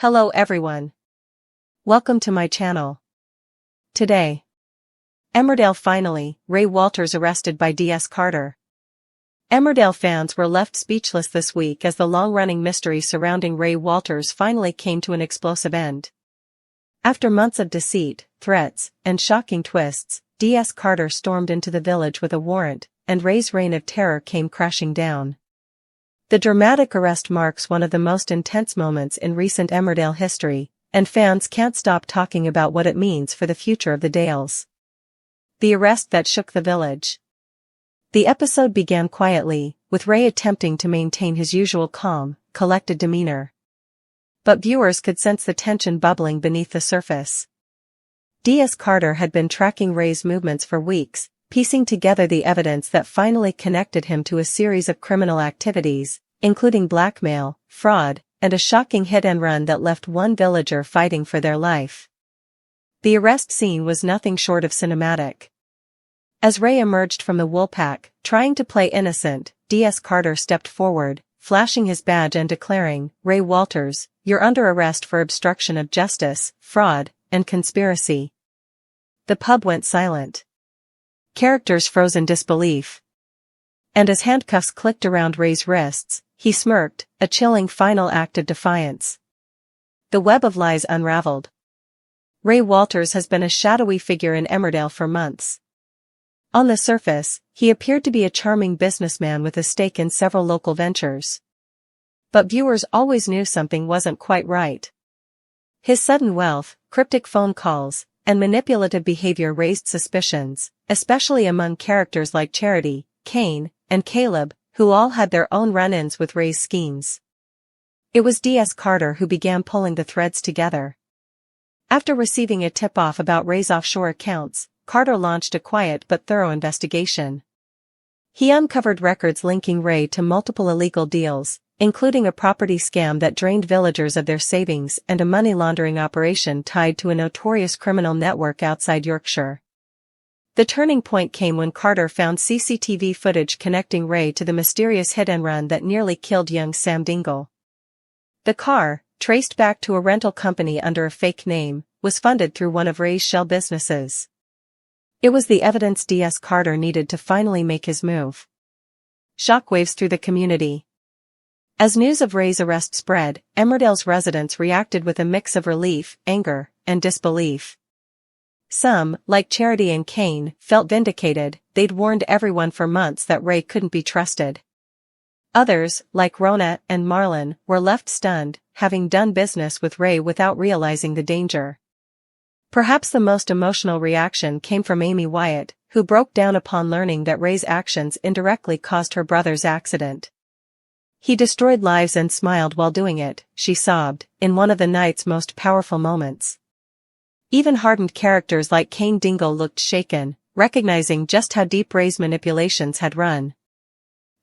Hello everyone. Welcome to my channel. Today, Emmerdale finally, Ray Walters arrested by DS Carter. Emmerdale fans were left speechless this week as the long-running mystery surrounding Ray Walters finally came to an explosive end. After months of deceit, threats, and shocking twists, DS Carter stormed into the village with a warrant, and Ray's reign of terror came crashing down. The dramatic arrest marks one of the most intense moments in recent Emmerdale history, and fans can't stop talking about what it means for the future of the Dales. The arrest that shook the village. The episode began quietly, with Ray attempting to maintain his usual calm, collected demeanor. But viewers could sense the tension bubbling beneath the surface. DS Carter had been tracking Ray's movements for weeks, piecing together the evidence that finally connected him to a series of criminal activities, including blackmail, fraud, and a shocking hit-and-run that left one villager fighting for their life. The arrest scene was nothing short of cinematic. As Ray emerged from the woolpack, trying to play innocent, DS Carter stepped forward, flashing his badge and declaring, "Ray Walters, you're under arrest for obstruction of justice, fraud, and conspiracy." The pub went silent. Characters froze in disbelief. And as handcuffs clicked around Ray's wrists, he smirked, a chilling final act of defiance. The web of lies unraveled. Ray Walters has been a shadowy figure in Emmerdale for months. On the surface, he appeared to be a charming businessman with a stake in several local ventures. But viewers always knew something wasn't quite right. His sudden wealth, cryptic phone calls, and manipulative behavior raised suspicions, especially among characters like Charity, Kane, and Caleb, who all had their own run-ins with Ray's schemes. It was DS Carter who began pulling the threads together. After receiving a tip-off about Ray's offshore accounts, Carter launched a quiet but thorough investigation. He uncovered records linking Ray to multiple illegal deals, including a property scam that drained villagers of their savings and a money laundering operation tied to a notorious criminal network outside Yorkshire. The turning point came when Carter found CCTV footage connecting Ray to the mysterious hit-and-run that nearly killed young Sam Dingle. The car, traced back to a rental company under a fake name, was funded through one of Ray's shell businesses. It was the evidence DS Carter needed to finally make his move. Shockwaves through the community. As news of Ray's arrest spread, Emmerdale's residents reacted with a mix of relief, anger, and disbelief. Some, like Charity and Kane, felt vindicated. They'd warned everyone for months that Ray couldn't be trusted. Others, like Rona and Marlon, were left stunned, having done business with Ray without realizing the danger. Perhaps the most emotional reaction came from Amy Wyatt, who broke down upon learning that Ray's actions indirectly caused her brother's accident. "He destroyed lives and smiled while doing it," she sobbed, in one of the night's most powerful moments. Even hardened characters like Kane Dingle looked shaken, recognizing just how deep Ray's manipulations had run.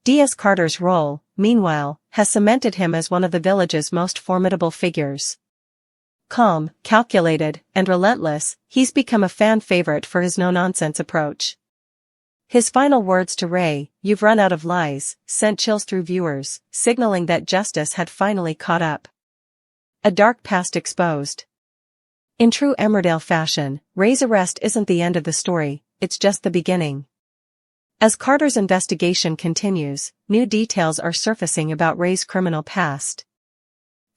DS Carter's role, meanwhile, has cemented him as one of the village's most formidable figures. Calm, calculated, and relentless, he's become a fan favorite for his no-nonsense approach. His final words to Ray, "You've run out of lies," sent chills through viewers, signaling that justice had finally caught up. A dark past exposed. In true Emmerdale fashion, Ray's arrest isn't the end of the story, it's just the beginning. As Carter's investigation continues, new details are surfacing about Ray's criminal past.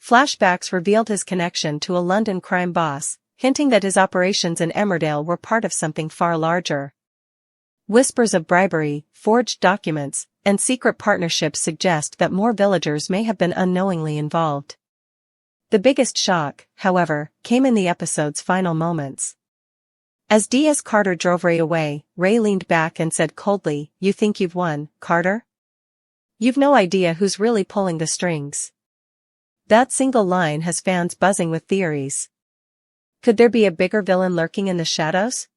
Flashbacks revealed his connection to a London crime boss, hinting that his operations in Emmerdale were part of something far larger. Whispers of bribery, forged documents, and secret partnerships suggest that more villagers may have been unknowingly involved. The biggest shock, however, came in the episode's final moments. As DS Carter drove Ray away, Ray leaned back and said coldly, "You think you've won, Carter? You've no idea who's really pulling the strings." That single line has fans buzzing with theories. Could there be a bigger villain lurking in the shadows?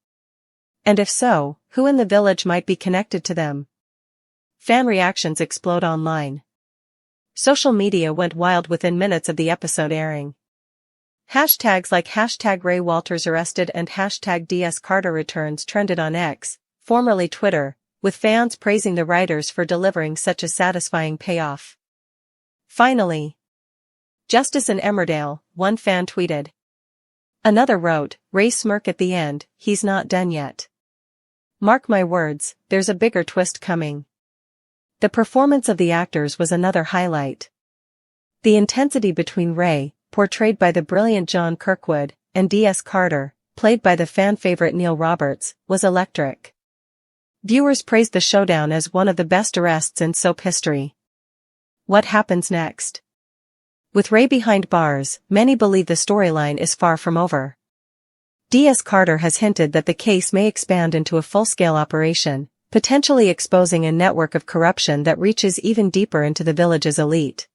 And if so, who in the village might be connected to them? Fan reactions explode online. Social media went wild within minutes of the episode airing. Hashtags like #Ray Walters arrested and #DS Carter returns trended on X, formerly Twitter, with fans praising the writers for delivering such a satisfying payoff. Finally, justice in Emmerdale, one fan tweeted. Another wrote, "Ray smirk at the end, he's not done yet. Mark my words, there's a bigger twist coming." The performance of the actors was another highlight. The intensity between Ray, portrayed by the brilliant John Kirkwood, and D.S. Carter, played by the fan-favorite Neil Roberts, was electric. Viewers praised the showdown as one of the best arrests in soap history. What happens next? With Ray behind bars, many believe the storyline is far from over. D.S. Carter has hinted that the case may expand into a full-scale operation, potentially exposing a network of corruption that reaches even deeper into the village's elite.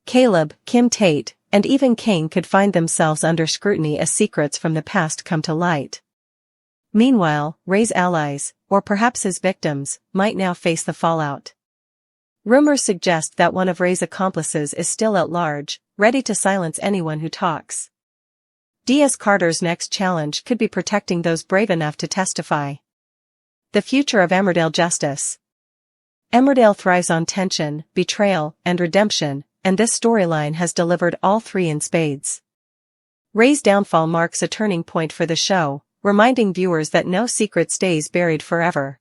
Caleb, Kim Tate, and even King could find themselves under scrutiny as secrets from the past come to light. Meanwhile, Ray's allies, or perhaps his victims, might now face the fallout. Rumors suggest that one of Ray's accomplices is still at large, ready to silence anyone who talks. D.S. Carter's next challenge could be protecting those brave enough to testify. The future of Emmerdale justice. Emmerdale thrives on tension, betrayal, and redemption, and this storyline has delivered all three in spades. Ray's downfall marks a turning point for the show, reminding viewers that no secret stays buried forever.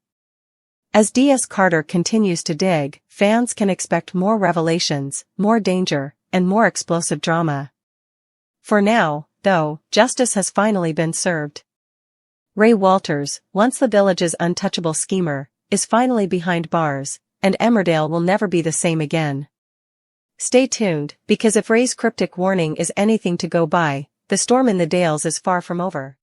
As D.S. Carter continues to dig, fans can expect more revelations, more danger, and more explosive drama. For now, though, justice has finally been served. Ray Walters, once the village's untouchable schemer, is finally behind bars, and Emmerdale will never be the same again. Stay tuned, because if Ray's cryptic warning is anything to go by, the storm in the Dales is far from over.